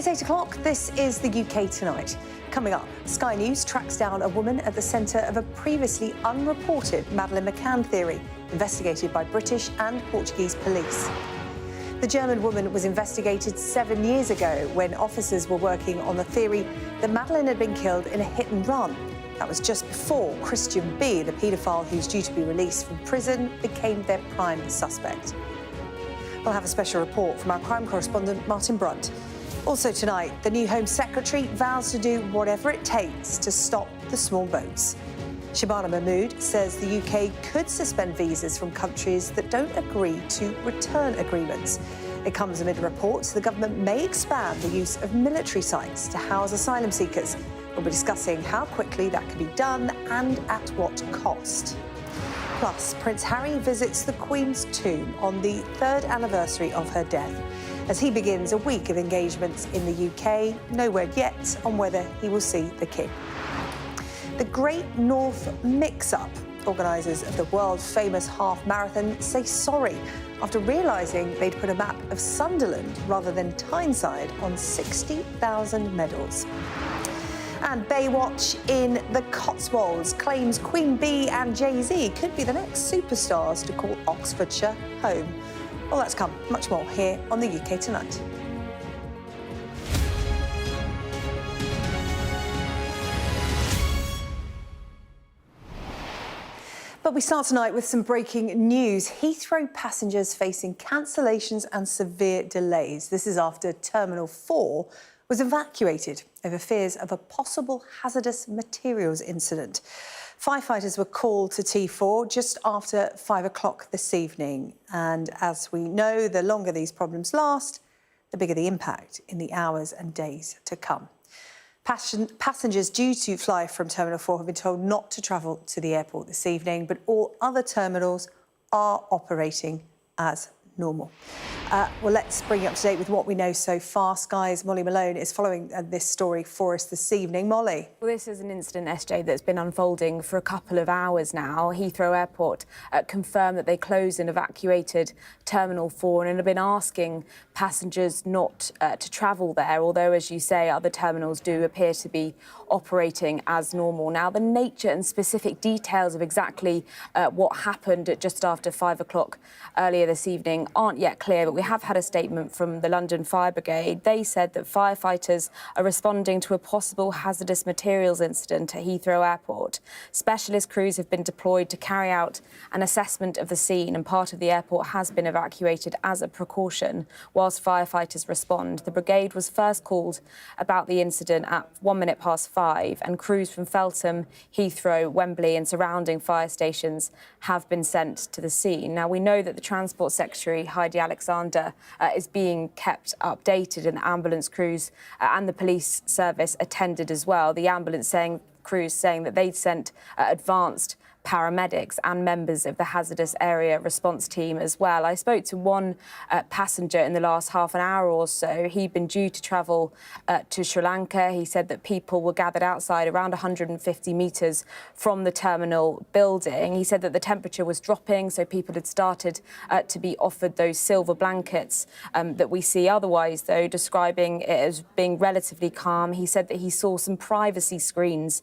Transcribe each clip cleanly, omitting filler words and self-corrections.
It's 8 o'clock. This is the UK Tonight. Coming up, Sky News tracks down a woman at the centre of a previously unreported Madeleine McCann theory, investigated by British and Portuguese police. The German woman was investigated 7 years ago when officers were working on the theory that Madeleine had been killed in a hit and run. That was just before Christian B, the paedophile who's due to be released from prison, became their prime suspect. We'll have a special report from our crime correspondent, Martin Brunt. Also tonight, the new Home Secretary vows to do whatever it takes to stop the small boats. Shabana Mahmood says the UK could suspend visas from countries that don't agree to return agreements. It comes amid reports the government may expand the use of military sites to house asylum seekers. We'll be discussing how quickly that can be done and at what cost. Plus, Prince Harry visits the Queen's tomb on the 3rd anniversary of her death. As he begins a week of engagements in the UK, no word yet on whether he will see the King. The Great North Mix-Up. Organisers of the world-famous half marathon say sorry after realising they'd put a map of Sunderland rather than Tyneside on 60,000 medals. And Baywatch in the Cotswolds claims Queen Bee and Jay-Z could be the next superstars to call Oxfordshire home. Well, that's come. Much more here on the UK Tonight. But we start tonight with some breaking news. Heathrow passengers facing cancellations and severe delays. This is after Terminal 4 was evacuated over fears of a possible hazardous materials incident. Firefighters were called to T4 just after 5 o'clock this evening. And as we know, the longer these problems last, the bigger the impact in the hours and days to come. Passengers due to fly from Terminal 4 have been told not to travel to the airport this evening, but all other terminals are operating as normal. Well, let's bring you up to date with what we know so far. Sky's Molly Malone is following this story for us this evening. Molly. Well, this is an incident, SJ, that's been unfolding for a couple of hours now. Heathrow Airport confirmed that they closed and evacuated Terminal 4 and have been asking passengers not to travel there, although, as you say, other terminals do appear to be operating as normal. Now, the nature and specific details of exactly what happened at just after 5 o'clock earlier this evening aren't yet clear, but we have had a statement from the London Fire Brigade. They said that firefighters are responding to a possible hazardous materials incident at Heathrow Airport. Specialist crews have been deployed to carry out an assessment of the scene, and part of the airport has been evacuated as a precaution whilst firefighters respond. The brigade was first called about the incident at 5:01, and crews from Feltham, Heathrow, Wembley and surrounding fire stations have been sent to the scene. Now, we know that the Transport Secretary, Heidi Alexander, is being kept updated, and the ambulance crews and the police service attended as well. The ambulance crews saying that they'd sent advanced paramedics and members of the hazardous area response team as well. I spoke to one passenger in the last half an hour or so. He'd been due to travel to Sri Lanka. He said that people were gathered outside around 150 metres from the terminal building. He said that the temperature was dropping, so people had started to be offered those silver blankets that we see otherwise, though, describing it as being relatively calm. He said that he saw some privacy screens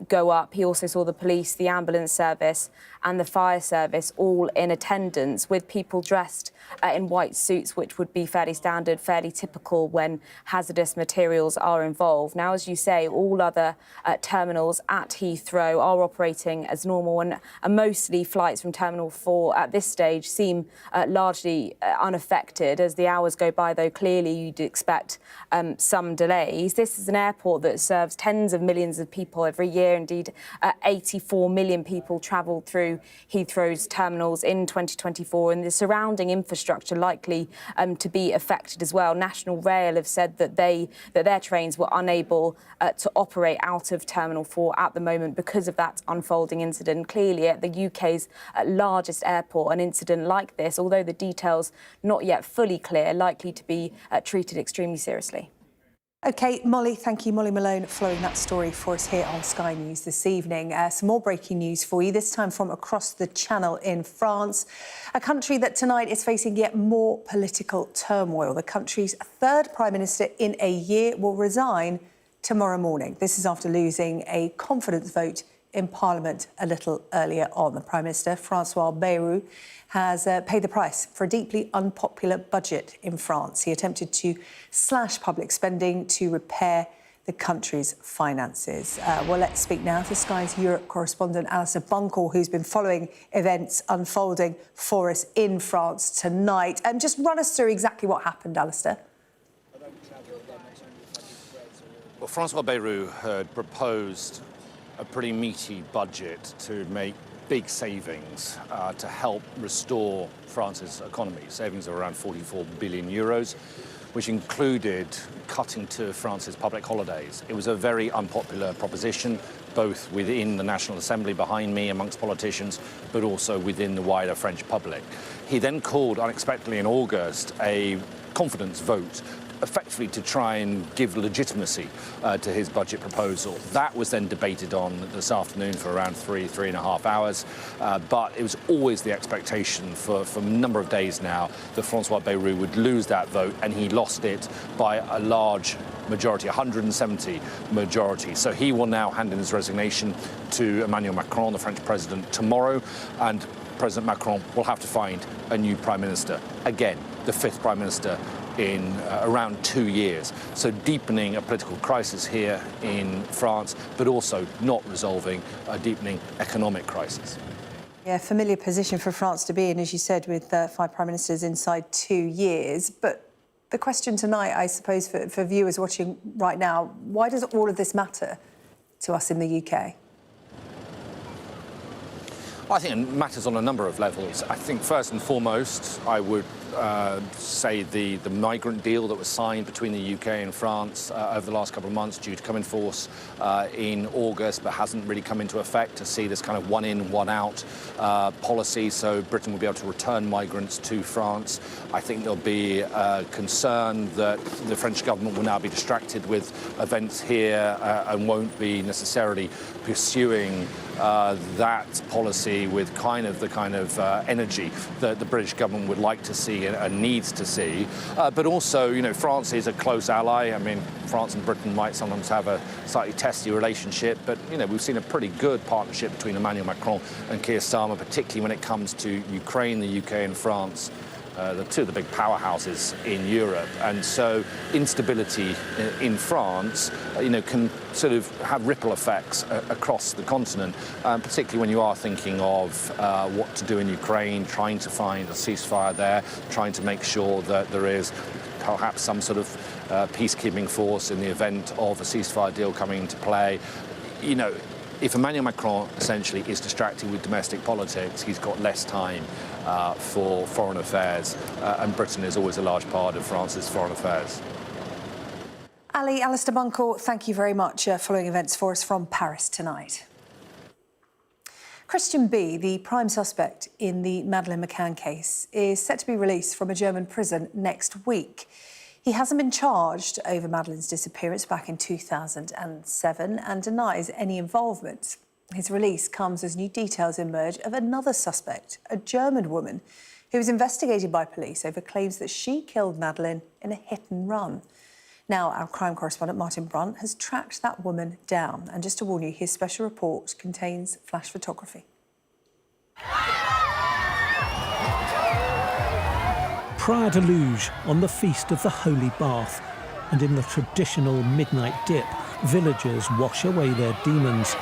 go up. He also saw the police, the ambulance service and the fire service all in attendance, with people dressed in white suits, which would be fairly standard, fairly typical when hazardous materials are involved. Now, as you say, all other terminals at Heathrow are operating as normal, and mostly flights from Terminal 4 at this stage seem largely unaffected. As the hours go by, though, clearly you'd expect some delays. This is an airport that serves tens of millions of people every year. Indeed, 84 million people travelled through Heathrow's terminals in 2024, and the surrounding infrastructure likely to be affected as well. National Rail have said that their trains were unable to operate out of Terminal 4 at the moment because of that unfolding incident. Clearly, at the UK's largest airport, an incident like this, although the details not yet fully clear, likely to be treated extremely seriously. OK, Molly, thank you. Molly Malone following that story for us here on Sky News this evening. Some more breaking news for you, this time from across the Channel in France, a country that tonight is facing yet more political turmoil. The country's third Prime Minister in a year will resign tomorrow morning. This is after losing a confidence vote in Parliament a little earlier on. The Prime Minister, François Bayrou, has paid the price for a deeply unpopular budget in France. He attempted to slash public spending to repair the country's finances. Well, let's speak now to Sky's Europe correspondent, Alistair Bunkle, who's been following events unfolding for us in France tonight. Just run us through exactly what happened, Alistair. Well, François Bayrou had proposed a pretty meaty budget to make big savings to help restore France's economy. Savings of around 44 billion euros, which included cutting to France's public holidays. It was a very unpopular proposition, both within the National Assembly behind me amongst politicians, but also within the wider French public. He then called unexpectedly in August a confidence vote, effectively to try and give legitimacy to his budget proposal. That was then debated on this afternoon for around three and a half hours. But it was always the expectation for a number of days now that François Bayrou would lose that vote, and he lost it by a large majority, 170 majority. So he will now hand in his resignation to Emmanuel Macron, the French president, tomorrow, and President Macron will have to find a new prime minister. Again, the fifth prime minister in around 2 years. So deepening a political crisis here in France, but also not resolving a deepening economic crisis. Yeah, familiar position for France to be in, as you said, with 5 prime ministers inside 2 years. But the question tonight, I suppose, for viewers watching right now, why does all of this matter to us in the UK? Well, I think it matters on a number of levels. I think first and foremost, I would say the migrant deal that was signed between the UK and France over the last couple of months, due to come in force in August, but hasn't really come into effect, to see this kind of one in, one out policy. So Britain will be able to return migrants to France. I think there'll be concern that the French government will now be distracted with events here and won't be necessarily pursuing that policy with the kind of energy that the British government would like to see and needs to see. But also, you know, France is a close ally. I mean, France and Britain might sometimes have a slightly testy relationship, but, you know, we've seen a pretty good partnership between Emmanuel Macron and Keir Starmer, particularly when it comes to Ukraine, the UK and France. The two of the big powerhouses in Europe, and so instability in France, can sort of have ripple effects across the continent, particularly when you are thinking of what to do in Ukraine, trying to find a ceasefire there, trying to make sure that there is perhaps some sort of peacekeeping force in the event of a ceasefire deal coming into play. You know, if Emmanuel Macron essentially is distracted with domestic politics, he's got less time for foreign affairs, and Britain is always a large part of France's foreign affairs. Alistair Bunkle, thank you very much following events for us from Paris tonight. Christian B., the prime suspect in the Madeleine McCann case, is set to be released from a German prison next week. He hasn't been charged over Madeleine's disappearance back in 2007 and denies any involvement. His release comes as new details emerge of another suspect, a German woman, who was investigated by police over claims that she killed Madeleine in a hit and run. Now, our crime correspondent, Martin Brunt, has tracked that woman down. And just to warn you, his special report contains flash photography. Prior to Luge, on the Feast of the Holy Bath, and in the traditional midnight dip, villagers wash away their demons.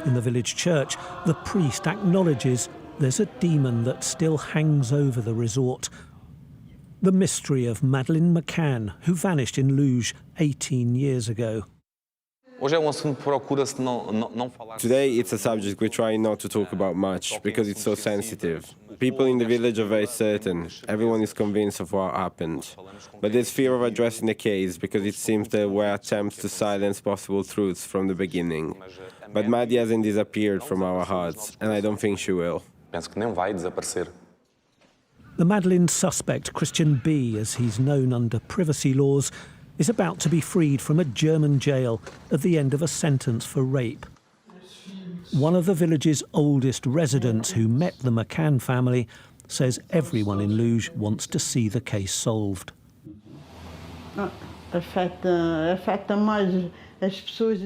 In the village church, the priest acknowledges there's a demon that still hangs over the resort. The mystery of Madeleine McCann, who vanished in Luge 18 years ago. Today it's a subject we try not to talk about much because it's so sensitive. People in the village are very certain. Everyone is convinced of what happened. But there's fear of addressing the case because it seems there were attempts to silence possible truths from the beginning. But Maddie hasn't disappeared from our hearts, and I don't think she will. The The Madeleine suspect, Christian B, as he's known under privacy laws, is about to be freed from a German jail at the end of a sentence for rape. One of the village's oldest residents who met the McCann family says everyone in Luge wants to see the case solved.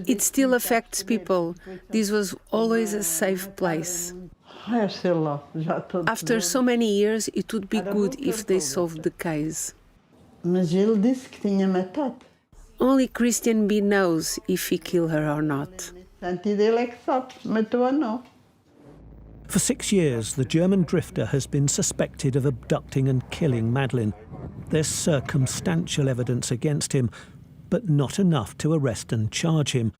It still affects people. This was always a safe place. After so many years, it would be good if they solved the case. Only Christian B knows if he killed her or not. For 6 years, the German drifter has been suspected of abducting and killing Madeleine. There's circumstantial evidence against him, but not enough to arrest and charge him.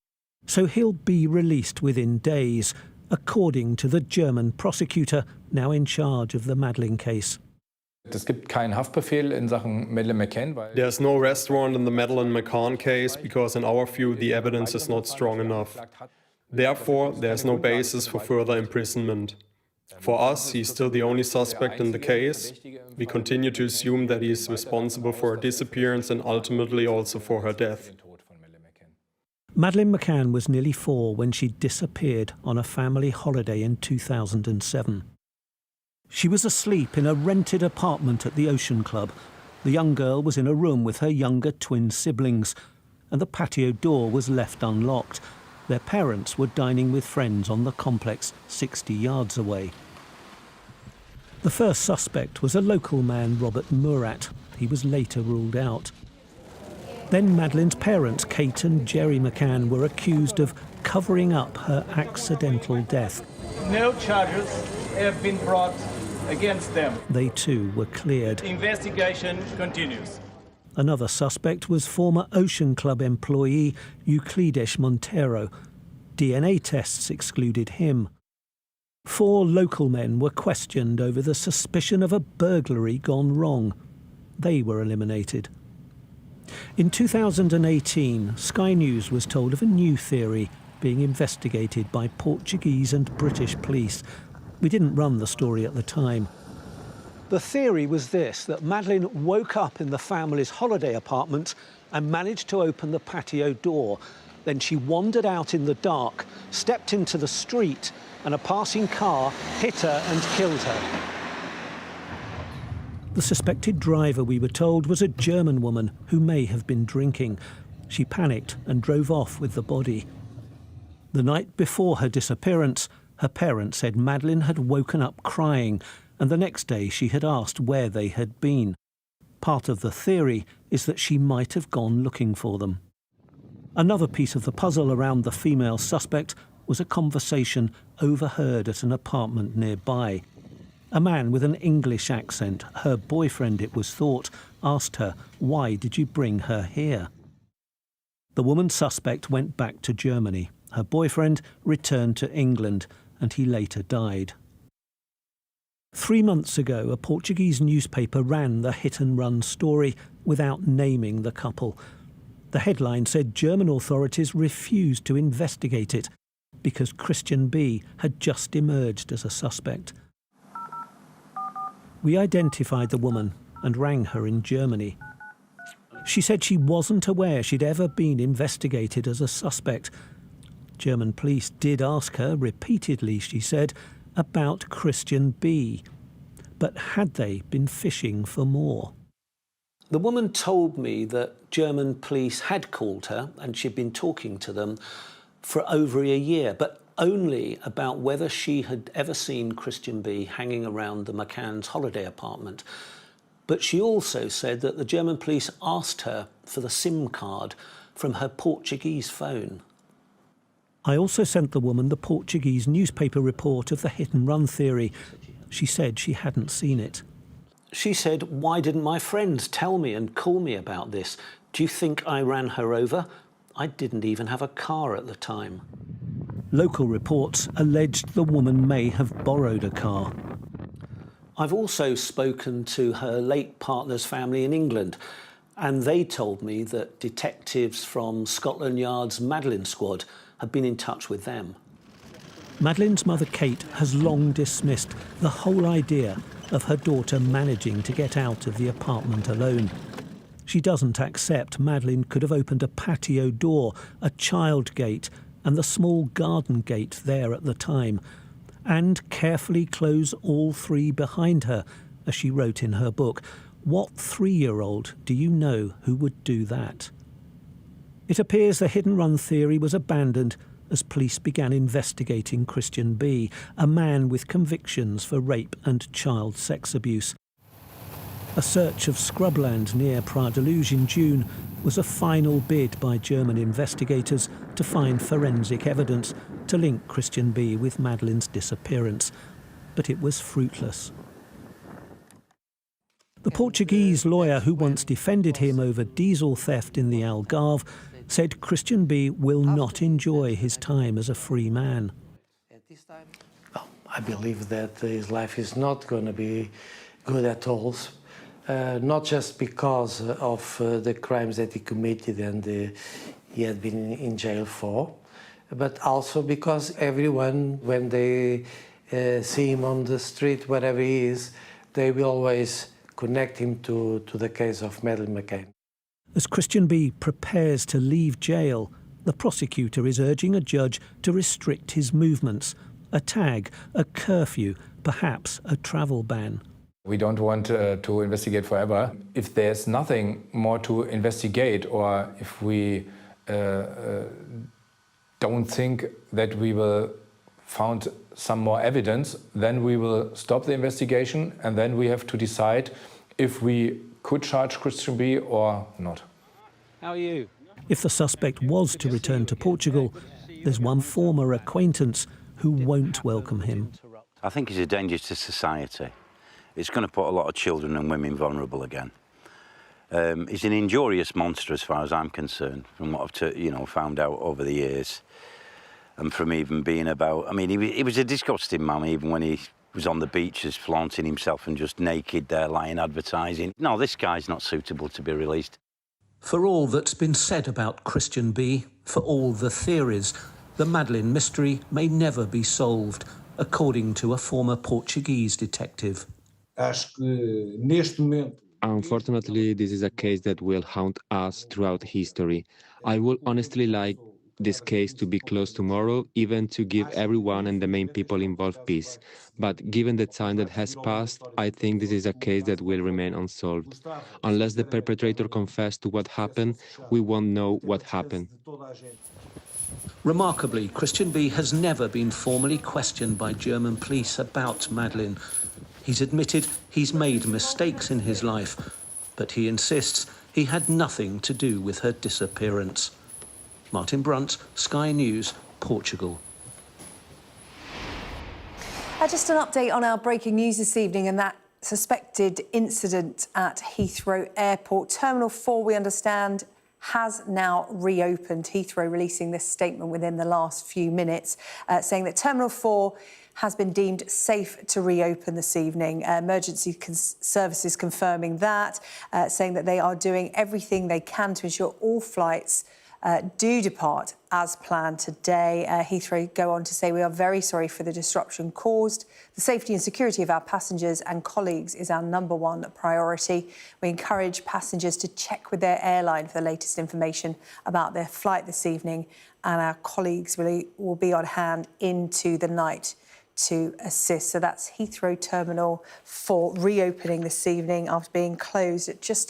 So he'll be released within days, according to the German prosecutor now in charge of the Madeleine case. Es gibt keinen Haftbefehl in Sachen Madeleine McCann. There's no arrest warrant in the Madeleine McCann case because, in our view, the evidence is not strong enough. Therefore, there's no basis for further imprisonment. For us, he's still the only suspect in the case. We continue to assume that he is responsible for her disappearance and ultimately also for her death. Madeleine McCann was nearly 4 when she disappeared on a family holiday in 2007. She was asleep in a rented apartment at the Ocean Club. The young girl was in a room with her younger twin siblings, and the patio door was left unlocked. Their parents were dining with friends on the complex 60 yards away. The first suspect was a local man, Robert Murat. He was later ruled out. Then Madeleine's parents, Kate and Jerry McCann, were accused of covering up her accidental death. No charges have been brought against them. They too were cleared. The investigation continues. Another suspect was former Ocean Club employee Euclides Montero. DNA tests excluded him. 4 local men were questioned over the suspicion of a burglary gone wrong. They were eliminated. In 2018, Sky News was told of a new theory being investigated by Portuguese and British police. We didn't run the story at the time. The theory was this, that Madeleine woke up in the family's holiday apartment and managed to open the patio door. Then she wandered out in the dark, stepped into the street, and a passing car hit her and killed her. The suspected driver, we were told, was a German woman who may have been drinking. She panicked and drove off with the body. The night before her disappearance, her parents said Madeleine had woken up crying, and the next day she had asked where they had been. Part of the theory is that she might have gone looking for them. Another piece of the puzzle around the female suspect was a conversation overheard at an apartment nearby. A man with an English accent, her boyfriend it was thought, asked her, "Why did you bring her here?" The woman suspect went back to Germany. Her boyfriend returned to England, and he later died. 3 months ago, a Portuguese newspaper ran the hit-and-run story without naming the couple. The headline said German authorities refused to investigate it because Christian B had just emerged as a suspect. We identified the woman and rang her in Germany. She said she wasn't aware she'd ever been investigated as a suspect. German police did ask her repeatedly, she said, about Christian B. But had they been fishing for more? The woman told me that German police had called her and she'd been talking to them for over a year, but only about whether she had ever seen Christian B hanging around the McCann's holiday apartment. But she also said that the German police asked her for the SIM card from her Portuguese phone. I also sent the woman the Portuguese newspaper report of the hit-and-run theory. She said she hadn't seen it. She said, "Why didn't my friends tell me and call me about this? Do you think I ran her over? I didn't even have a car at the time." Local reports alleged the woman may have borrowed a car. I've also spoken to her late partner's family in England, and they told me that detectives from Scotland Yard's Madeleine squad had been in touch with them. Madeleine's mother, Kate, has long dismissed the whole idea of her daughter managing to get out of the apartment alone. She doesn't accept Madeleine could have opened a patio door, a child gate, and the small garden gate there at the time, and carefully close all three behind her, as she wrote in her book. What 3-year-old do you know who would do that? It appears the hit-and-run theory was abandoned as police began investigating Christian B., a man with convictions for rape and child sex abuse. A search of scrubland near Pradeluge in June was a final bid by German investigators to find forensic evidence to link Christian B. with Madeleine's disappearance, but it was fruitless. The Portuguese lawyer who once defended him over diesel theft in the Algarve said Christian B. will not enjoy his time as a free man. Well, I believe that his life is not going to be good at all. Not just because of the crimes that he committed and he had been in jail for, but also because everyone, when they see him on the street, wherever he is, they will always connect him to the case of Madeleine McCann. As Christian B. prepares to leave jail, the prosecutor is urging a judge to restrict his movements, a tag, a curfew, perhaps a travel ban. We don't want to investigate forever. If there's nothing more to investigate, or if we don't think that we will find some more evidence, then we will stop the investigation, and then we have to decide if we could charge Christian B. or not. How are you? If the suspect was to return to Portugal, there's one former acquaintance who won't welcome him. I think he's a danger to society. It's going to put a lot of children and women vulnerable again. He's an injurious monster as far as I'm concerned, from what I've found out over the years. And from even being about, I mean, he was a disgusting man, even when he was on the beaches flaunting himself and just naked there, lying advertising. No, this guy's not suitable to be released. For all that's been said about Christian B., for all the theories, the Madeleine mystery may never be solved, according to a former Portuguese detective. Unfortunately, this is a case that will haunt us throughout history. I would honestly like this case to be closed tomorrow, even to give everyone and the main people involved peace. But given the time that has passed, I think this is a case that will remain unsolved. Unless the perpetrator confessed to what happened, we won't know what happened. Remarkably, Christian B. has never been formally questioned by German police about Madeleine. He's admitted he's made mistakes in his life, but he insists he had nothing to do with her disappearance. Martin Brunt, Sky News, Portugal. Just an update on our breaking news this evening and that suspected incident at Heathrow Airport. Terminal 4, we understand, has now reopened. Heathrow releasing this statement within the last few minutes, saying that Terminal 4 has been deemed safe to reopen this evening. Emergency services confirming that, saying that they are doing everything they can to ensure all flights do depart as planned today. Heathrow go on to say, we are very sorry for the disruption caused. The safety and security of our passengers and colleagues is our #1 priority. We encourage passengers to check with their airline for the latest information about their flight this evening, and our colleagues will be on hand into the night to assist. So that's Heathrow Terminal 4 reopening this evening after being closed at just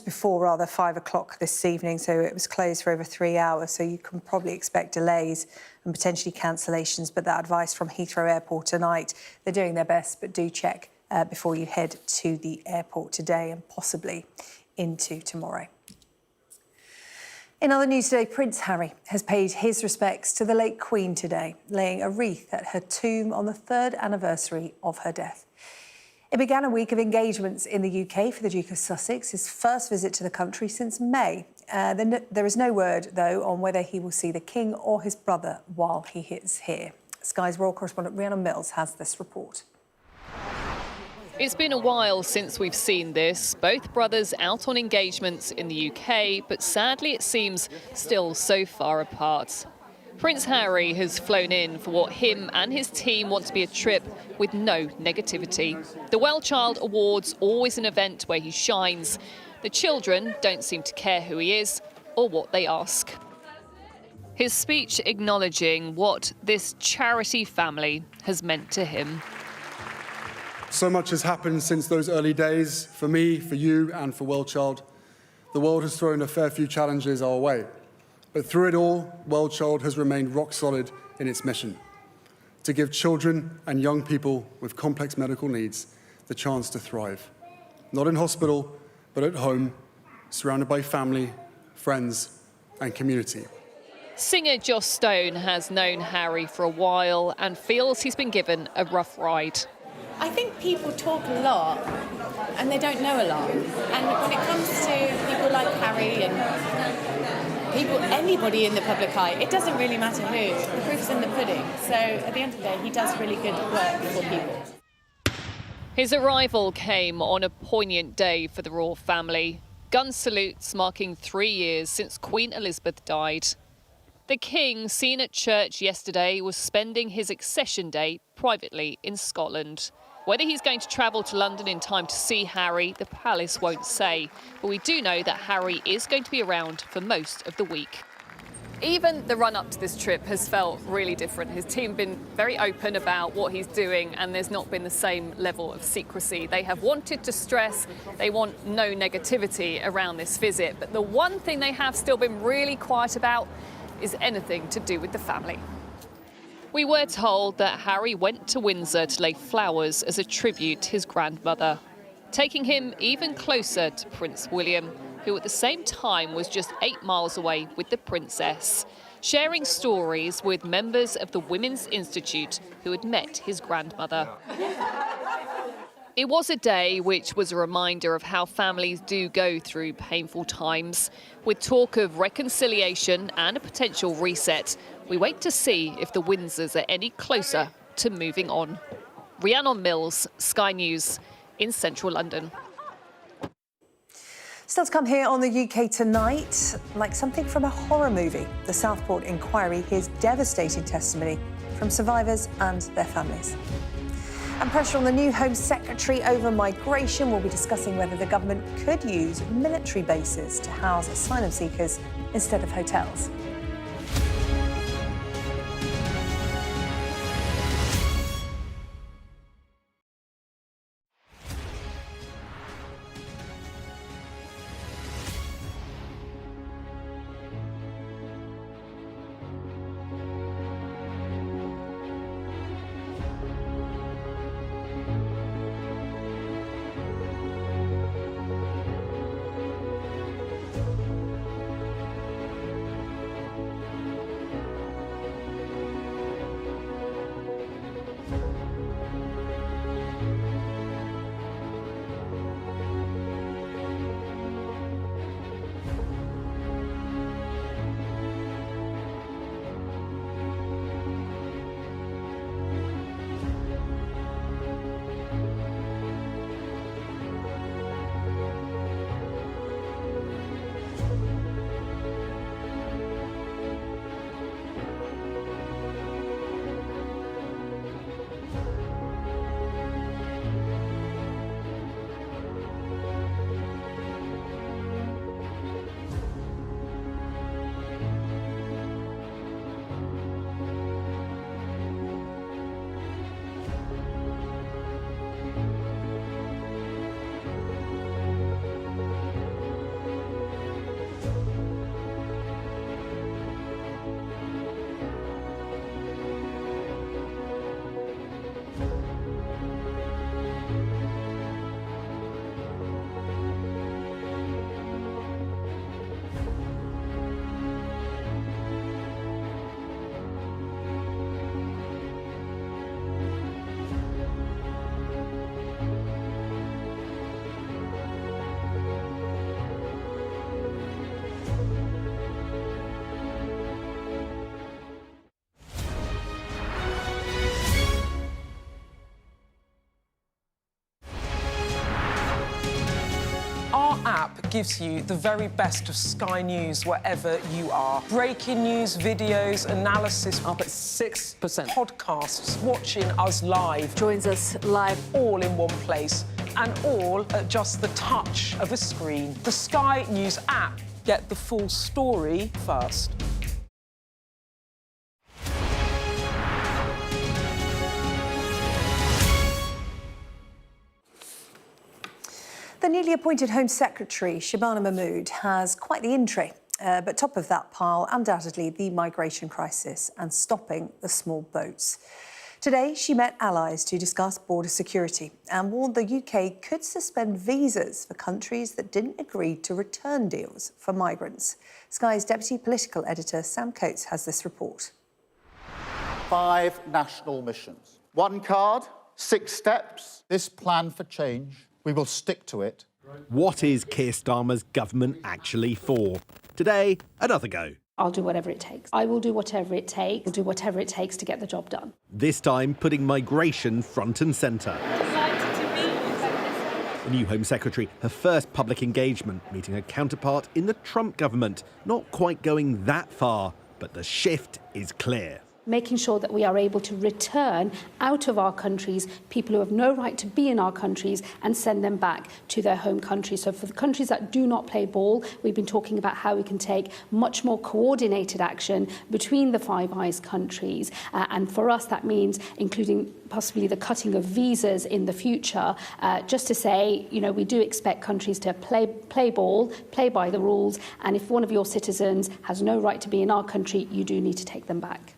before 5 o'clock this evening. So it was closed for over 3 hours. So you can probably expect delays and potentially cancellations. But that advice from Heathrow Airport tonight, they're doing their best, but do check before you head to the airport today and possibly into tomorrow. In other news today, Prince Harry has paid his respects to the late Queen today, laying a wreath at her tomb on the 3rd anniversary of her death. It began a week of engagements in the UK for the Duke of Sussex, his first visit to the country since May. There is no word, though, on whether he will see the King or his brother while he is here. Sky's royal correspondent Rhiannon Mills has this report. It's been a while since we've seen this. Both brothers out on engagements in the UK, but sadly it seems still so far apart. Prince Harry has flown in for what him and his team want to be a trip with no negativity. The Well Child Awards, always an event where he shines. The children don't seem to care who he is or what they ask. His speech acknowledging what this charity family has meant to him. So much has happened since those early days, for me, for you, and for Well Child. The world has thrown a fair few challenges our way. But through it all, Well Child has remained rock solid in its mission: to give children and young people with complex medical needs the chance to thrive. Not in hospital, but at home, surrounded by family, friends, and community. Singer Joss Stone has known Harry for a while and feels he's been given a rough ride. I think people talk a lot and they don't know a lot. And when it comes to people like Harry and people, anybody in the public eye, it doesn't really matter who. The proof's in the pudding. So at the end of the day, he does really good work for people. His arrival came on a poignant day for the royal family. Gun salutes marking 3 years since Queen Elizabeth died. The King, seen at church yesterday, was spending his accession day privately in Scotland. Whether he's going to travel to London in time to see Harry, the palace won't say. But we do know that Harry is going to be around for most of the week. Even the run-up to this trip has felt really different. His team have been very open about what he's doing, and there's not been the same level of secrecy. They have wanted to stress they want no negativity around this visit. But the one thing they have still been really quiet about is anything to do with the family. We were told that Harry went to Windsor to lay flowers as a tribute to his grandmother, taking him even closer to Prince William, who at the same time was just 8 miles away with the princess, sharing stories with members of the Women's Institute who had met his grandmother. It was a day which was a reminder of how families do go through painful times. With talk of reconciliation and a potential reset, we wait to see if the Windsors are any closer to moving on. Rhiannon Mills, Sky News, in central London. Still to come here on the UK tonight, like something from a horror movie. The Southport inquiry hears devastating testimony from survivors and their families. And pressure on the new Home Secretary over migration. We'll be discussing whether the government could use military bases to house asylum seekers instead of hotels. gives you the very best of Sky News wherever you are. Breaking news, videos, analysis, up at 6%. Podcasts, watching us live. Joins us live all in one place, and all at just the touch of a screen. The Sky News app. Get the full story first. The newly appointed Home Secretary, Shabana Mahmood, has quite the entry. But top of that pile, undoubtedly, the migration crisis and stopping the small boats. Today, she met allies to discuss border security and warned the UK could suspend visas for countries that didn't agree to return deals for migrants. Sky's Deputy Political Editor, Sam Coates, has this report. 5 national missions. 1 card, 6 steps. This plan for change, we will stick to it. What is Keir Starmer's government actually for? Today, another go. I'll do whatever it takes. I will do whatever it takes. I'll do whatever it takes to get the job done. This time, putting migration front and centre. The new Home Secretary, her first public engagement, meeting her counterpart in the Trump government. Not quite going that far, but the shift is clear. Making sure that we are able to return out of our countries people who have no right to be in our countries and send them back to their home countries. So for the countries that do not play ball, we've been talking about how we can take much more coordinated action between the Five Eyes countries. And for us, that means including possibly the cutting of visas in the future, just to say, you know, we do expect countries to play ball, play by the rules, and if one of your citizens has no right to be in our country, you do need to take them back.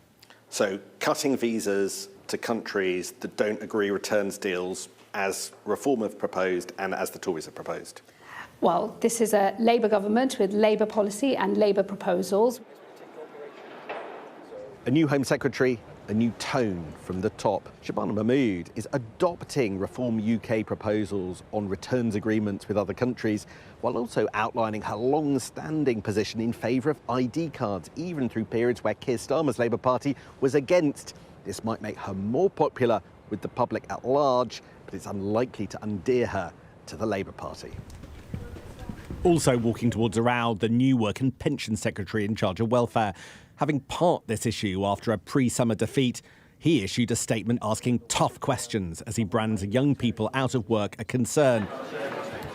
So cutting visas to countries that don't agree returns deals as Reform have proposed and as the Tories have proposed? Well, this is a Labour government with Labour policy and Labour proposals. A new Home Secretary, a new tone from the top. Shabana Mahmood is adopting Reform UK proposals on returns agreements with other countries, while also outlining her long-standing position in favour of ID cards, even through periods where Keir Starmer's Labour Party was against. This might make her more popular with the public at large, but it's unlikely to endear her to the Labour Party. Also walking towards a row, the new Work and Pension Secretary in charge of welfare. Having parked this issue after a pre-summer defeat, he issued a statement asking tough questions as he brands young people out of work a concern.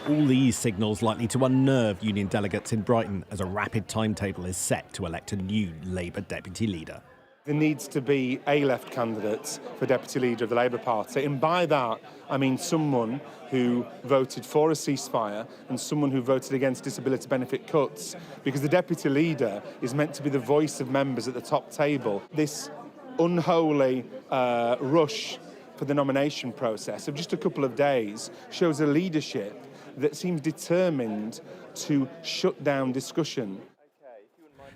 All these signals likely to unnerve union delegates in Brighton as a rapid timetable is set to elect a new Labour deputy leader. There needs to be a left candidate for deputy leader of the Labour Party, and by that I mean someone who voted for a ceasefire and someone who voted against disability benefit cuts, because the deputy leader is meant to be the voice of members at the top table. This unholy rush for the nomination process of just a couple of days shows a leadership that seems determined to shut down discussion.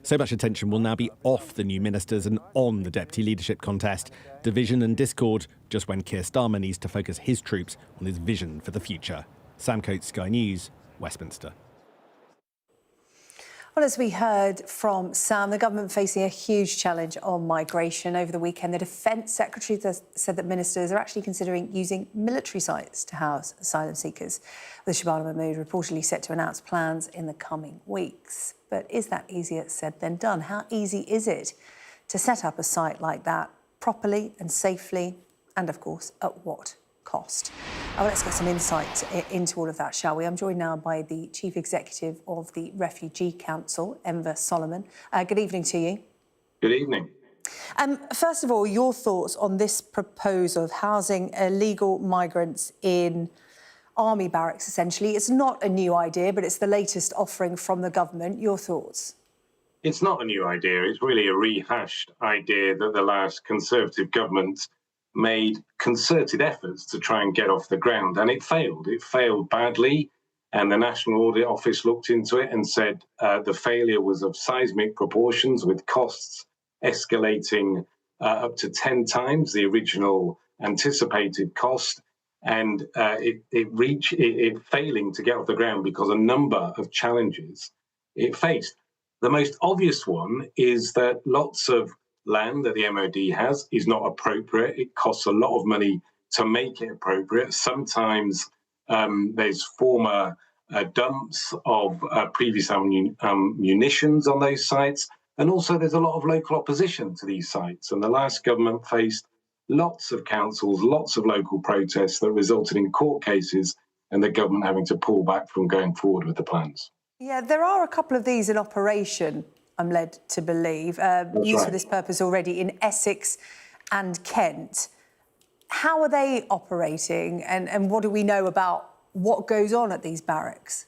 So much attention will now be off the new ministers and on the deputy leadership contest. Division and discord, just when Keir Starmer needs to focus his troops on his vision for the future. Sam Coates, Sky News, Westminster. Well, as we heard from Sam, the government facing a huge challenge on migration. Over the weekend, the Defence Secretary said that ministers are actually considering using military sites to house asylum seekers, with Shabana Mahmood reportedly set to announce plans in the coming weeks. But is that easier said than done? How easy is it to set up a site like that properly and safely, and of course, at what cost? Let's get some insight into all of that, shall we? I'm joined now by the Chief Executive of the Refugee Council, Enver Solomon. Good evening to you. Good evening. First of all, your thoughts on this proposal of housing illegal migrants in army barracks, essentially. It's not a new idea, but it's the latest offering from the government. Your thoughts? It's not a new idea. It's really a rehashed idea that the last Conservative government made concerted efforts to try and get off the ground, and it failed. It failed badly, and the National Audit Office looked into it and said the failure was of seismic proportions, with costs escalating up to 10 times the original anticipated cost, and it failing to get off the ground because a number of challenges it faced. The most obvious one is that lots of land that the MOD has is not appropriate. It costs a lot of money to make it appropriate. Sometimes there's former dumps of previous munitions on those sites. And also there's a lot of local opposition to these sites. And the last government faced lots of councils, lots of local protests that resulted in court cases and the government having to pull back from going forward with the plans. Yeah, there are a couple of these in operation, I'm led to believe, used for this purpose already in Essex and Kent. How are they operating and what do we know about what goes on at these barracks?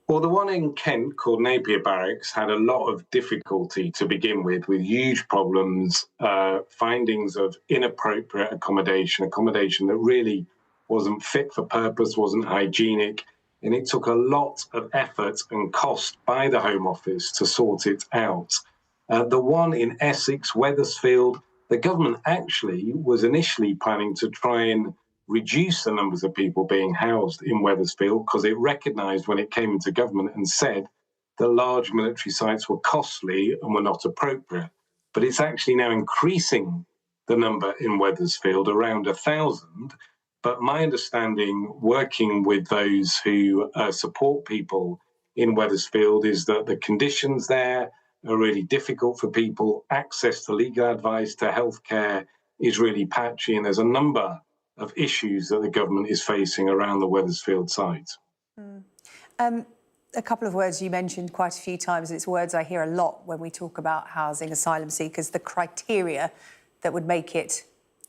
Well, the one in Kent called Napier Barracks had a lot of difficulty to begin with huge problems, findings of inappropriate accommodation that really wasn't fit for purpose, wasn't hygienic, and it took a lot of effort and cost by the Home Office to sort it out. The one in Essex, Wethersfield, the government actually was initially planning to try and reduce the numbers of people being housed in Wethersfield because it recognised when it came into government and said that large military sites were costly and were not appropriate. But it's actually now increasing the number in Wethersfield, around 1,000. But my understanding, working with those who support people in Wethersfield, is that the conditions there are really difficult for people. Access to legal advice, to healthcare is really patchy, and there's a number of issues that the government is facing around the Wethersfield site. A couple of words you mentioned quite a few times. It's words I hear a lot when we talk about housing asylum seekers, the criteria that would make it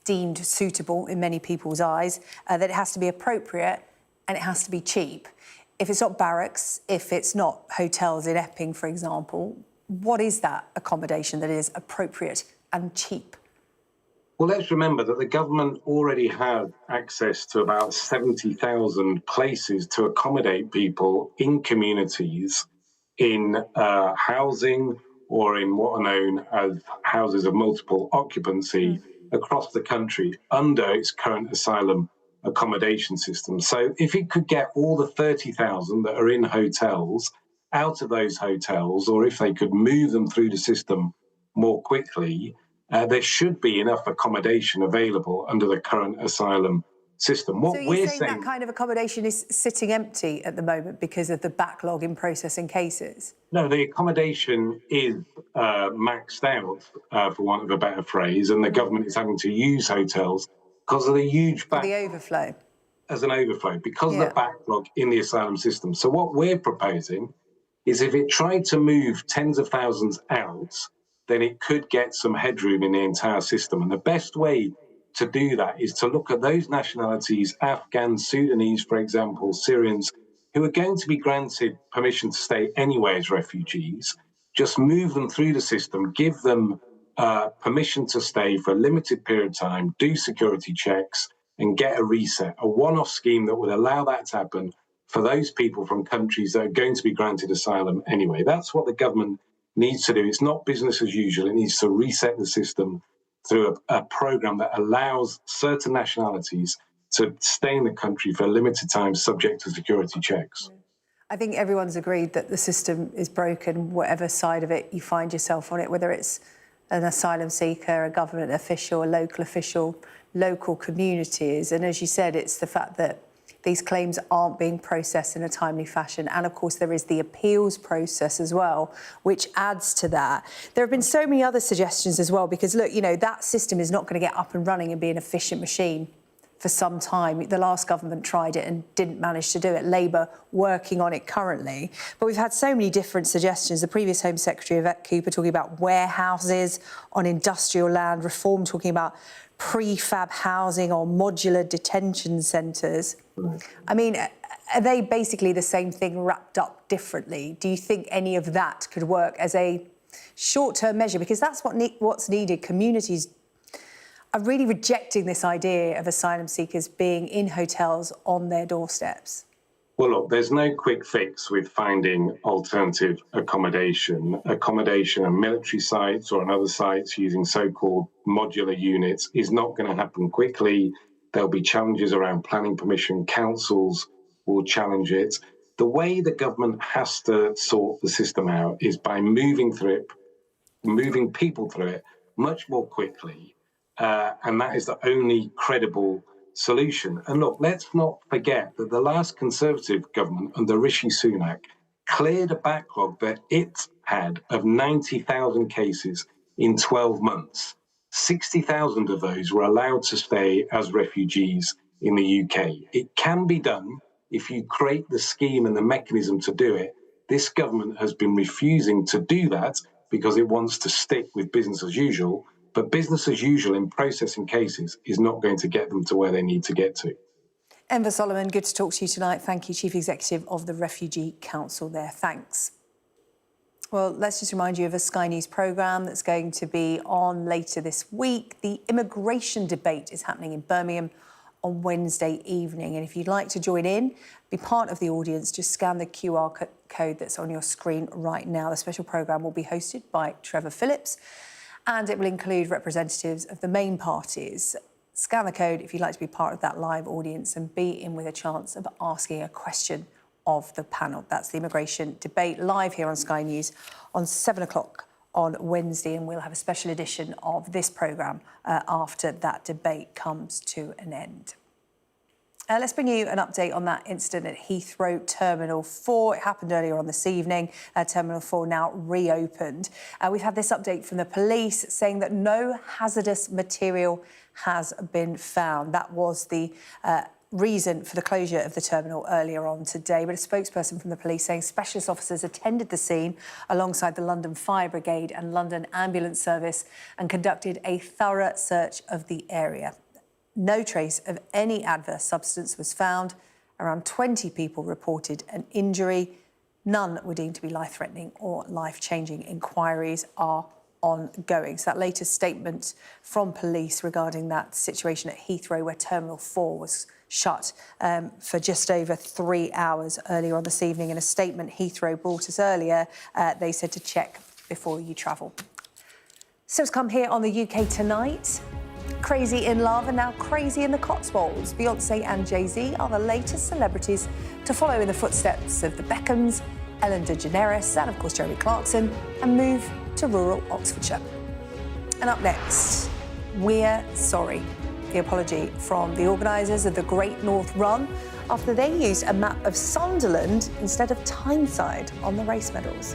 deemed suitable in many people's eyes, that it has to be appropriate and it has to be cheap. If it's not barracks, if it's not hotels in Epping, for example, what is that accommodation that is appropriate and cheap? Well, let's remember that the government already had access to about 70,000 places to accommodate people in communities in housing or in what are known as houses of multiple occupancy across the country under its current asylum accommodation system. So if it could get all the 30,000 that are in hotels out of those hotels, or if they could move them through the system more quickly, there should be enough accommodation available under the current asylum system. So you're saying that kind of accommodation is sitting empty at the moment because of the backlog in processing cases? No, the accommodation is maxed out, for want of a better phrase, and the government is having to use hotels because of the huge backlog. The overflow. As an overflow, because of the backlog in the asylum system. So what we're proposing is if it tried to move tens of thousands out, then it could get some headroom in the entire system. And the best way to do that is to look at those nationalities, Afghans, Sudanese, for example, Syrians, who are going to be granted permission to stay anyway as refugees, just move them through the system, give them permission to stay for a limited period of time, do security checks, and get a reset, a one-off scheme that would allow that to happen for those people from countries that are going to be granted asylum anyway. That's what the government needs to do. It's not business as usual. It needs to reset the system through a programme that allows certain nationalities to stay in the country for a limited time subject to security checks. I think everyone's agreed that the system is broken, whatever side of it you find yourself on it, whether it's an asylum seeker, a government official, a local official, local communities. And as you said, it's the fact that these claims aren't being processed in a timely fashion. And of course, there is the appeals process as well, which adds to that. There have been so many other suggestions as well, because look, you know, that system is not going to get up and running and be an efficient machine for some time. The last government tried it and didn't manage to do it. Labour working on it currently. But we've had so many different suggestions. The previous Home Secretary, Yvette Cooper, talking about warehouses on industrial land, Reform talking about prefab housing or modular detention centres. I mean, are they basically the same thing wrapped up differently? Do you think any of that could work as a short-term measure? Because that's what's needed. Communities are really rejecting this idea of asylum seekers being in hotels on their doorsteps. Well, look, there's no quick fix with finding alternative accommodation. Accommodation on military sites or on other sites using so-called modular units is not going to happen quickly. There'll be challenges around planning permission. Councils will challenge it. The way the government has to sort the system out is by moving through it, moving people through it much more quickly. And that is the only credible solution. And look, let's not forget that the last Conservative government under Rishi Sunak cleared a backlog that it had of 90,000 cases in 12 months. 60,000 of those were allowed to stay as refugees in the UK. It can be done if you create the scheme and the mechanism to do it. This government has been refusing to do that because it wants to stick with business as usual. But business as usual in processing cases is not going to get them to where they need to get to. Enver Solomon, good to talk to you tonight. Thank you, Chief Executive of the Refugee Council there. Thanks. Well, let's just remind you of a Sky News programme that's going to be on later this week. The immigration debate is happening in Birmingham on Wednesday evening. And if you'd like to join in, be part of the audience, just scan the QR code that's on your screen right now. The special programme will be hosted by Trevor Phillips, and it will include representatives of the main parties. Scan the code if you'd like to be part of that live audience and be in with a chance of asking a question of the panel. That's the immigration debate live here on Sky News on 7 o'clock on Wednesday, and we'll have a special edition of this programme after that debate comes to an end. Let's bring you an update on that incident at Heathrow Terminal 4. It happened earlier on this evening. Terminal 4 now reopened. We've had this update from the police saying that no hazardous material has been found. That was the reason for the closure of the terminal earlier on today. But a spokesperson from the police saying specialist officers attended the scene alongside the London Fire Brigade and London Ambulance Service and conducted a thorough search of the area. No trace of any adverse substance was found. Around 20 people reported an injury. None were deemed to be life-threatening or life-changing. Inquiries are ongoing. So that latest statement from police regarding that situation at Heathrow, where Terminal 4 was shut for just over 3 hours earlier on this evening. In a statement Heathrow brought us earlier, they said to check before you travel. So it's come here on the UK Tonight. Crazy in love and now crazy in the Cotswolds. Beyoncé and Jay-Z are the latest celebrities to follow in the footsteps of the Beckhams, Ellen DeGeneres and, of course, Jeremy Clarkson, and move to rural Oxfordshire. And up next, we're sorry. The apology from the organisers of the Great North Run after they used a map of Sunderland instead of Tyneside on the race medals.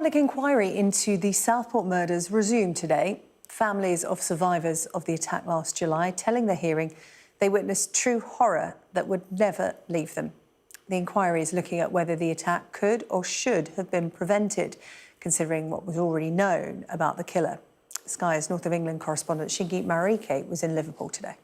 public inquiry into the Southport murders resumed today. Families of survivors of the attack last July telling the hearing they witnessed true horror that would never leave them. The inquiry is looking at whether the attack could or should have been prevented, considering what was already known about the killer. Sky's North of England correspondent Shingi Marike was in Liverpool today.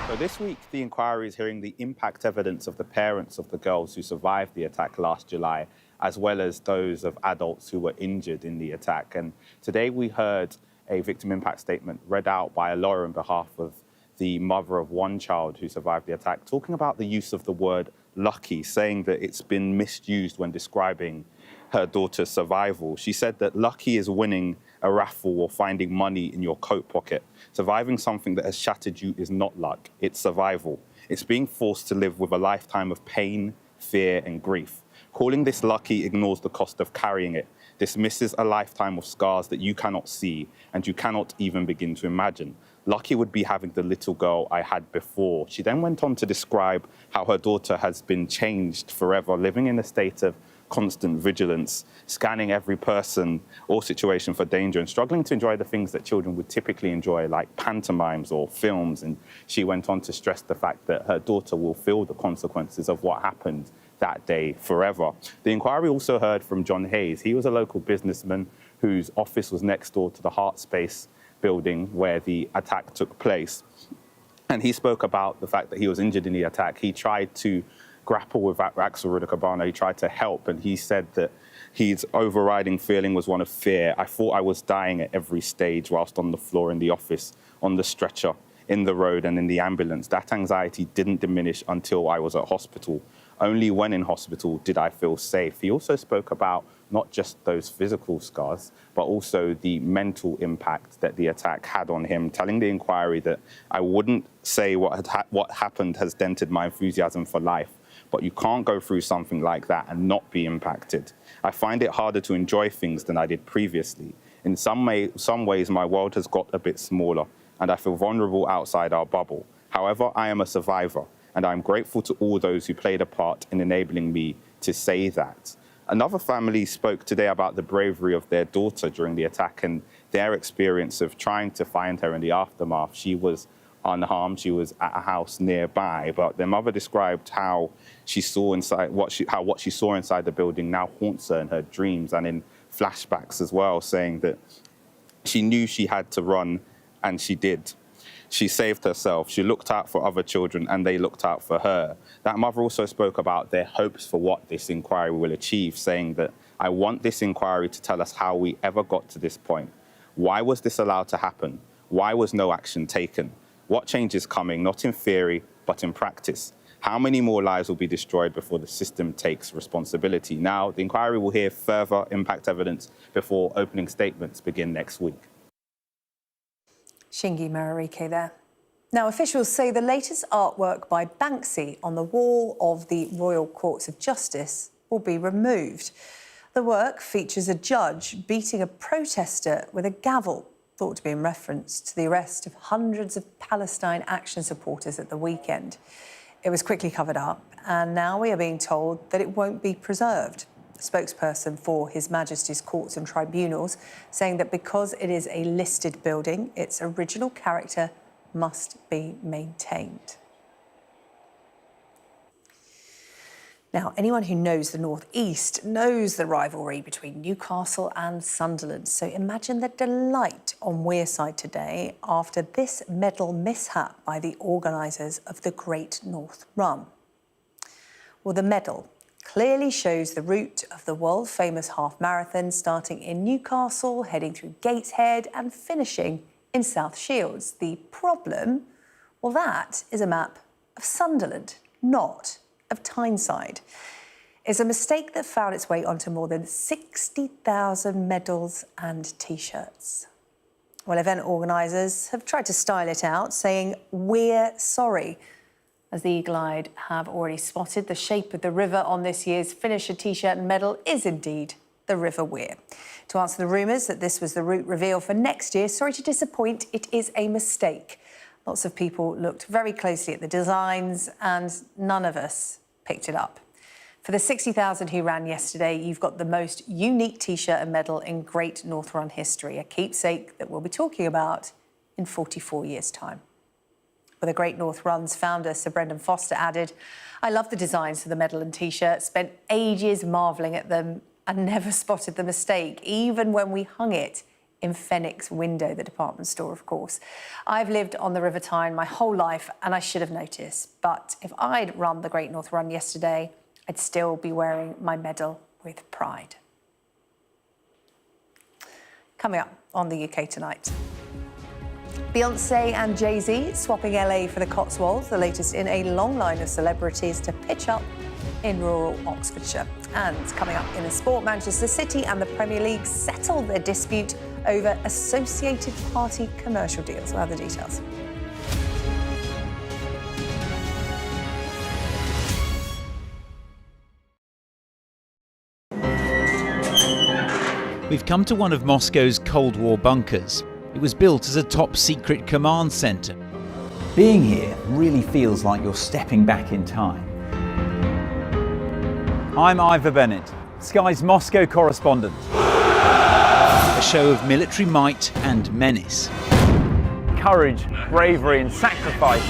So this week, the inquiry is hearing the impact evidence of the parents of the girls who survived the attack last July, as well as those of adults who were injured in the attack. And today we heard a victim impact statement read out by a lawyer on behalf of the mother of one child who survived the attack, talking about the use of the word lucky, saying that it's been misused when describing her daughter's survival. She said that lucky is winning a raffle or finding money in your coat pocket. Surviving something that has shattered you is not luck, it's survival. It's being forced to live with a lifetime of pain, fear, and grief. Calling this lucky ignores the cost of carrying it, dismisses a lifetime of scars that you cannot see and you cannot even begin to imagine. Lucky would be having the little girl I had before. She then went on to describe how her daughter has been changed forever, living in a state of constant vigilance, scanning every person or situation for danger and struggling to enjoy the things that children would typically enjoy, like pantomimes or films. And she went on to stress the fact that her daughter will feel the consequences of what happened that day forever. The inquiry also heard from John Hayes. He was a local businessman whose office was next door to the Heart Space building where the attack took place. And he spoke about the fact that he was injured in the attack. He tried to grapple with Axel Rudakabana. He tried to help, and he said that his overriding feeling was one of fear. I thought I was dying at every stage whilst on the floor in the office, on the stretcher, in the road and in the ambulance. That anxiety didn't diminish until I was at hospital. Only when in hospital did I feel safe. He also spoke about not just those physical scars, but also the mental impact that the attack had on him, telling the inquiry that I wouldn't say what happened has dented my enthusiasm for life, but you can't go through something like that and not be impacted. I find it harder to enjoy things than I did previously. In some ways, my world has got a bit smaller, and I feel vulnerable outside our bubble. However, I am a survivor, and I'm grateful to all those who played a part in enabling me to say that. Another family spoke today about the bravery of their daughter during the attack and their experience of trying to find her in the aftermath. She was unharmed. She was at a house nearby, but their mother described how she saw inside what she saw inside the building now haunts her in her dreams and in flashbacks as well, saying that she knew she had to run, and she did. She saved herself. She looked out for other children, and they looked out for her. That mother also spoke about their hopes for what this inquiry will achieve, saying that I want this inquiry to tell us how we ever got to this point. Why was this allowed to happen? Why was no action taken? What change is coming, not in theory, but in practice? How many more lives will be destroyed before the system takes responsibility? Now, the inquiry will hear further impact evidence before opening statements begin next week. Shingi Marike there. Now, officials say the latest artwork by Banksy on the wall of the Royal Courts of Justice will be removed. The work features a judge beating a protester with a gavel, thought to be in reference to the arrest of hundreds of Palestine Action supporters at the weekend. It was quickly covered up, and now we are being told that it won't be preserved. A spokesperson for His Majesty's Courts and Tribunals saying that because it is a listed building, its original character must be maintained. Now, anyone who knows the North East knows the rivalry between Newcastle and Sunderland. So imagine the delight on Wearside today after this medal mishap by the organisers of the Great North Run. Well, the medal clearly shows the route of the world-famous half marathon, starting in Newcastle, heading through Gateshead and finishing in South Shields. The problem? Well, that is a map of Sunderland, not of Tyneside. It's a mistake that found its way onto more than 60,000 medals and T-shirts. Well, event organisers have tried to style it out, saying, "We're sorry," as the eagle-eyed have already spotted. The shape of the river on this year's finisher T-shirt and medal is indeed the River Wear. To answer the rumours that this was the route reveal for next year, sorry to disappoint, it is a mistake. Lots of people looked very closely at the designs and none of us picked it up. For the 60,000 who ran yesterday, you've got the most unique T-shirt and medal in Great North Run history, a keepsake that we'll be talking about in 44 years' time. Well, the Great North Run's founder, Sir Brendan Foster, added, "I love the designs for the medal and T-shirt, spent ages marvelling at them and never spotted the mistake, even when we hung it in Fenwick's window," the department store, of course. "I've lived on the River Tyne my whole life and I should have noticed. But if I'd run the Great North Run yesterday, I'd still be wearing my medal with pride." Coming up on the UK Tonight. Beyoncé and Jay-Z swapping LA for the Cotswolds, the latest in a long line of celebrities to pitch up in rural Oxfordshire. And coming up in the sport, Manchester City and the Premier League settle their dispute over associated party commercial deals. We'll have the details. We've come to one of Moscow's Cold War bunkers. It was built as a top-secret command centre. Being here really feels like you're stepping back in time. I'm Ivor Bennett, Sky's Moscow correspondent. A show of military might and menace. Courage, bravery and sacrifice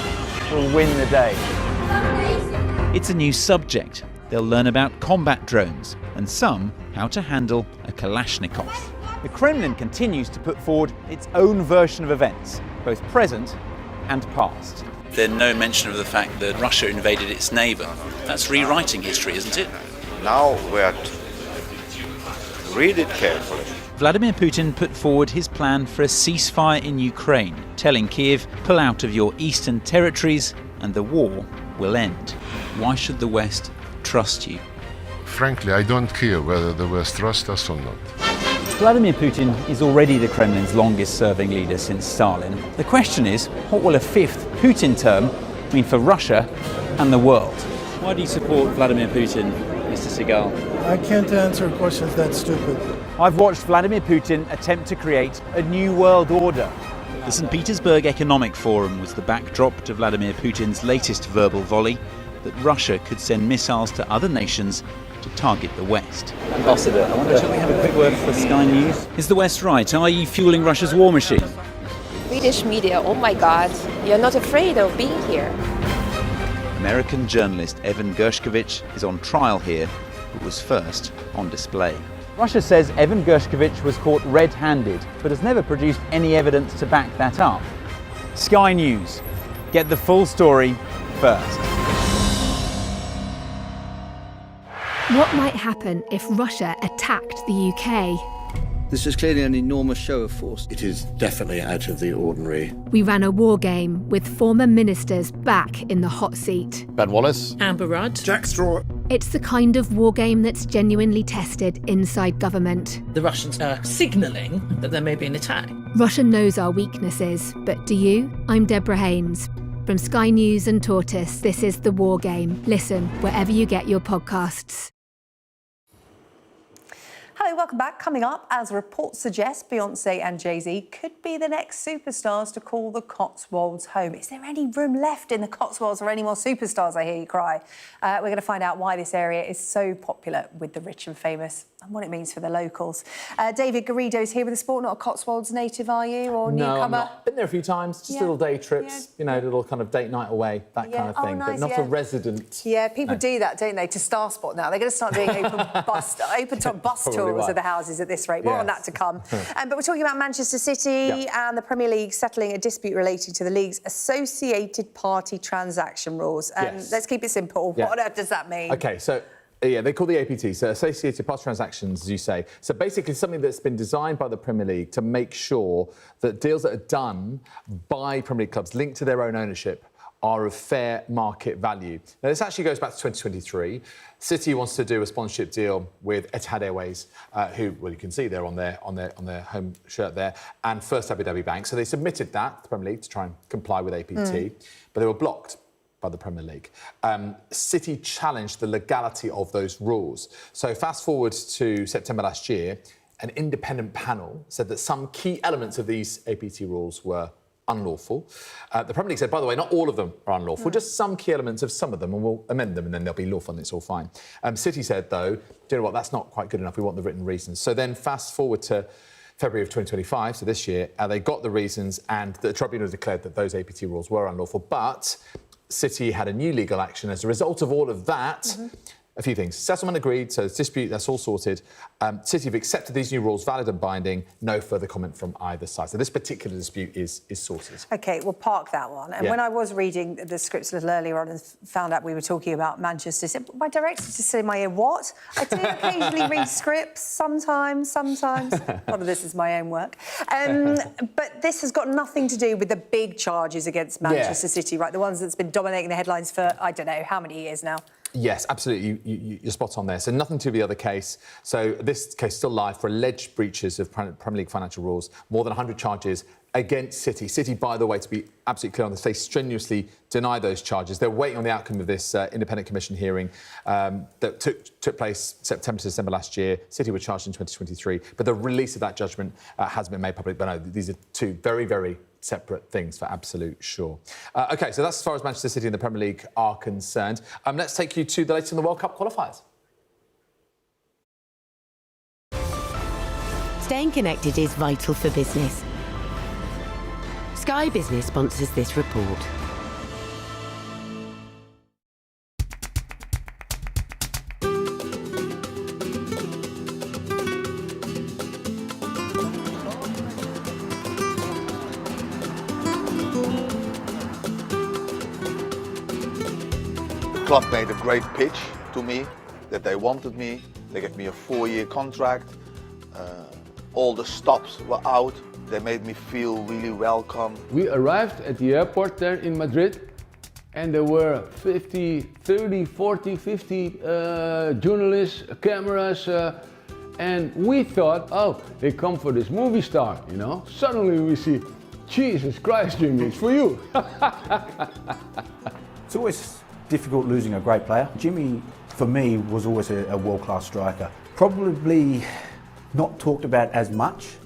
will win the day. It's a new subject. They'll learn about combat drones and some how to handle a Kalashnikov. The Kremlin continues to put forward its own version of events, both present and past. There's no mention of the fact that Russia invaded its neighbour. That's rewriting history, isn't it? Now we have to read it carefully. Vladimir Putin put forward his plan for a ceasefire in Ukraine, telling Kiev, pull out of your eastern territories and the war will end. Why should the West trust you? Frankly, I don't care whether the West trusts us or not. Vladimir Putin is already the Kremlin's longest-serving leader since Stalin. The question is, what will a fifth Putin term mean for Russia and the world? Why do you support Vladimir Putin, Mr. Segal? I can't answer questions that stupid. I've watched Vladimir Putin attempt to create a new world order. The St. Petersburg Economic Forum was the backdrop to Vladimir Putin's latest verbal volley that Russia could send missiles to other nations to target the West. Ambassador, I wonder, shall we have a quick word for Sky News? Is the West right? Are you fueling Russia's war machine? Swedish media, oh my God, you're not afraid of being here. American journalist Evan Gershkovich is on trial here, but was first on display. Russia says Evan Gershkovich was caught red-handed, but has never produced any evidence to back that up. Sky News. Get the full story first. What might happen if Russia attacked the UK? This is clearly an enormous show of force. It is definitely out of the ordinary. We ran a war game with former ministers back in the hot seat. Ben Wallace. Amber Rudd. Jack Straw. It's the kind of war game that's genuinely tested inside government. The Russians are signalling that there may be an attack. Russia knows our weaknesses, but do you? I'm Deborah Haynes. From Sky News and Tortoise, this is The War Game. Listen wherever you get your podcasts. Hello, welcome back. Coming up, as reports suggest, Beyoncé and Jay-Z could be the next superstars to call the Cotswolds home. Is there any room left in the Cotswolds or any more superstars, I hear you cry? We're going to find out why this area is so popular with the rich and famous and what it means for the locals. David Garrido's here with the sport. Not a Cotswolds native, are you, or newcomer? No, I'm not. Been there a few times, just little day trips, you know, little kind of date night away, that kind of thing, nice, but not a resident. Yeah, people do that, don't they, to Star Spot now. They're going to start doing open-top bus tours of the houses at this rate. More on that to come. But we're talking about Manchester City and the Premier League settling a dispute relating to the league's associated party transaction rules. Let's keep it simple. What on earth does that mean? OK, so they call the APT, so Associated Party Transactions, as you say. So basically something that's been designed by the Premier League to make sure that deals that are done by Premier League clubs linked to their own ownership are of fair market value. Now, this actually goes back to 2023. City wants to do a sponsorship deal with Etihad Airways, who, well, you can see there on their home shirt there, and First Abu Dhabi Bank. So they submitted that to the Premier League to try and comply with APT, but they were blocked by the Premier League. City challenged the legality of those rules. So fast forward to September last year, an independent panel said that some key elements of these APT rules were unlawful. The Premier League said, by the way, not all of them are unlawful, just some key elements of some of them, and we'll amend them and then they'll be lawful and it's all fine. City said, though, do you know what, that's not quite good enough, we want the written reasons. So then fast forward to February of 2025, so this year, they got the reasons and the tribunal declared that those APT rules were unlawful, but City had a new legal action as a result of all of that. A few things. Settlement agreed, so it's dispute, that's all sorted. City have accepted these new rules, valid and binding. No further comment from either side. So this particular dispute is sorted. OK, we'll park that one. And when I was reading the scripts a little earlier on and found out we were talking about Manchester, my director just said in my ear, what? I do occasionally read scripts, sometimes. A lot of this is my own work. But this has got nothing to do with the big charges against Manchester City, right? The ones that's been dominating the headlines for, I don't know, how many years now? Yes, absolutely. You're spot on there. So nothing to do with the other case. So this case is still live for alleged breaches of Premier League financial rules. More than 100 charges against City. City, by the way, to be absolutely clear on this, they strenuously deny those charges. They're waiting on the outcome of this independent commission hearing that took place September to December last year. City were charged in 2023, but the release of that judgment hasn't been made public. But no, these are two very, very separate things for absolute sure. OK, so that's as far as Manchester City and the Premier League are concerned. Let's take you to the latest in the World Cup qualifiers. Staying connected is vital for business. Sky Business sponsors this report. The club made a great pitch to me, that they wanted me. They gave me a 4-year contract. All the stops were out. They made me feel really welcome. We arrived at the airport there in Madrid, and there were 30, 40, 50 journalists, cameras, and we thought, oh, they come for this movie star, you know? Suddenly we see, Jesus Christ, Jimmy, it's for you. It's always difficult losing a great player. Jimmy, for me, was always a world-class striker. Probably not talked about as much,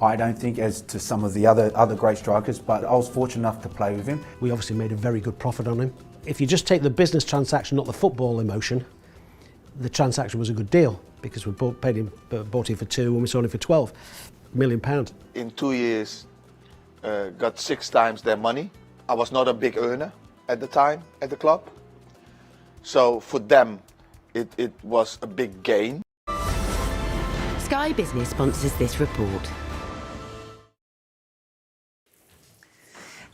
I don't think, as to some of the other great strikers, but I was fortunate enough to play with him. We obviously made a very good profit on him. If you just take the business transaction, not the football emotion, the transaction was a good deal because we bought him for 2 and we sold him for £12 million. In 2 years, got 6 times their money. I was not a big earner at the time at the club. So for them, it was a big gain. Sky Business sponsors this report.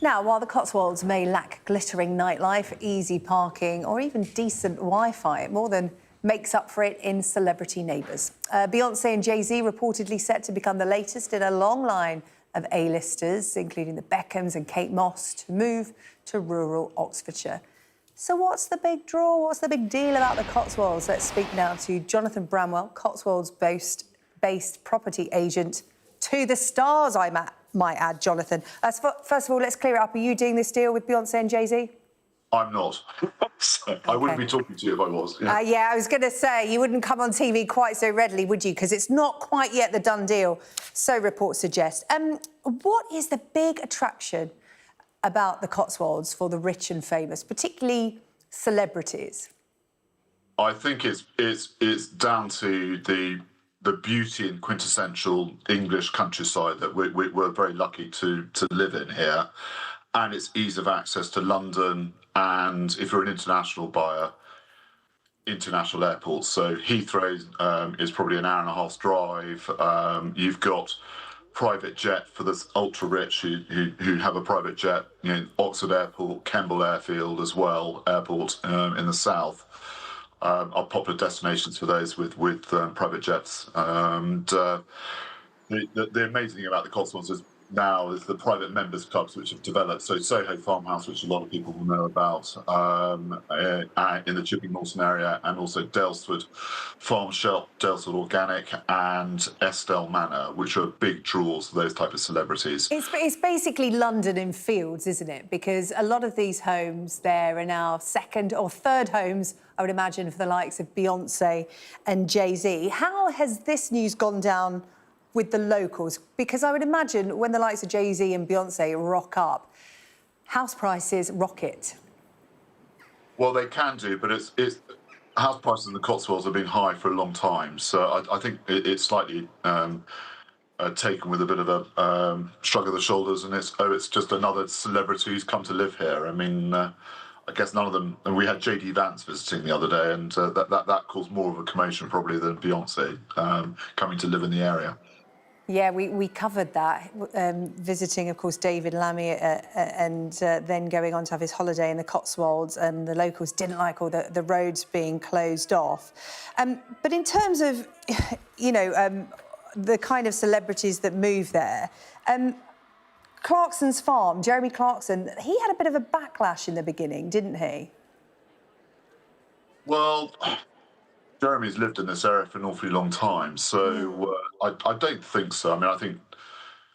Now, while the Cotswolds may lack glittering nightlife, easy parking or even decent Wi-Fi, it more than makes up for it in celebrity neighbours. Beyoncé and Jay-Z reportedly set to become the latest in a long line of A-listers, including the Beckhams and Kate Moss, to move to rural Oxfordshire. So what's the big draw? What's the big deal about the Cotswolds? Let's speak now to Jonathan Bramwell, Cotswolds-based property agent to the stars, I might add, Jonathan. First of all, let's clear it up. Are you doing this deal with Beyoncé and Jay-Z? I'm not. So I wouldn't be talking to you if I was. Yeah, I was going to say, you wouldn't come on TV quite so readily, would you? Because it's not quite yet the done deal, so reports suggest. What is the big attraction about the Cotswolds for the rich and famous, particularly celebrities? I think it's down to the beauty and quintessential English countryside that we're very lucky to live in here, and its ease of access to London, and if you're an international buyer, international airports. So Heathrow is probably an hour and a half's drive. You've got private jet for the ultra rich who have a private jet. You know, Oxford Airport, Kemble Airfield as well, airport in the south. Are popular destinations for those with private jets. And the amazing thing about the Cotswolds is now is the private members clubs which have developed. So Soho Farmhouse, which a lot of people will know about, in the Chipping Norton area, and also Dalesford Farm Shop, Dalesford Organic, and Estelle Manor, which are big draws for those type of celebrities. It's basically London in fields, isn't it? Because a lot of these homes there are now second or third homes, I would imagine, for the likes of Beyoncé and Jay-Z. How has this news gone down with the locals? Because I would imagine when the likes of Jay-Z and Beyonce rock up, house prices rocket. Well, they can do, but it's house prices in the Cotswolds have been high for a long time, so I think it's slightly taken with a bit of a shrug of the shoulders, and it's just another celebrity who's come to live here. I mean, I guess none of them. And we had JD Vance visiting the other day, and that caused more of a commotion probably than Beyonce coming to live in the area. Yeah, we covered that, visiting, of course, David Lammy and then going on to have his holiday in the Cotswolds, and the locals didn't like all the roads being closed off. But in terms of, you know, the kind of celebrities that move there, Clarkson's farm, Jeremy Clarkson, he had a bit of a backlash in the beginning, didn't he? Well, Jeremy's lived in this area for an awfully long time, so I don't think so. I mean, I think,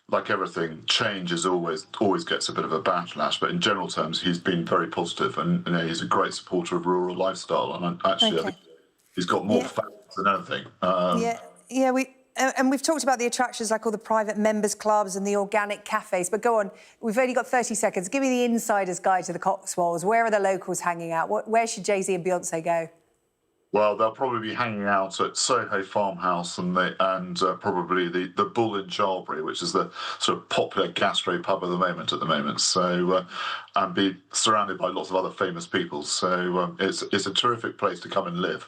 like everything, change is always gets a bit of a backlash, but in general terms, he's been very positive, and you know, he's a great supporter of rural lifestyle, and actually, I think he's got more facts than anything. And we've talked about the attractions like all the private members clubs and the organic cafes, but go on, we've only got 30 seconds. Give me the insider's guide to the Cotswolds. Where are the locals hanging out? Where should Jay-Z and Beyonce go? Well, they'll probably be hanging out at Soho Farmhouse and probably the Bull in Charlbury, which is the sort of popular gastro pub at the moment. So, and be surrounded by lots of other famous people. So it's a terrific place to come and live.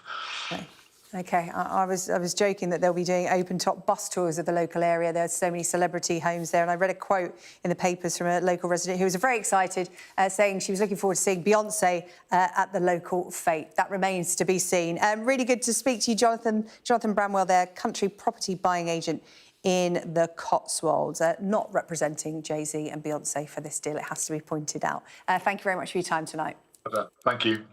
Okay, I was joking that they'll be doing open-top bus tours of the local area. There's so many celebrity homes there, and I read a quote in the papers from a local resident who was very excited, saying she was looking forward to seeing Beyonce at the local fete. That remains to be seen. Really good to speak to you, Jonathan Bramwell, there, country property buying agent in the Cotswolds, not representing Jay-Z and Beyonce for this deal, it has to be pointed out. Thank you very much for your time tonight. Thank you.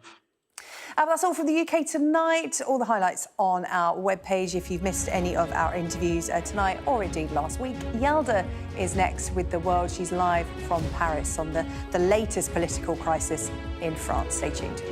That's all from the UK tonight. All the highlights on our webpage if you've missed any of our interviews tonight or indeed last week. Yelda is next with The World. She's live from Paris on the latest political crisis in France. Stay tuned.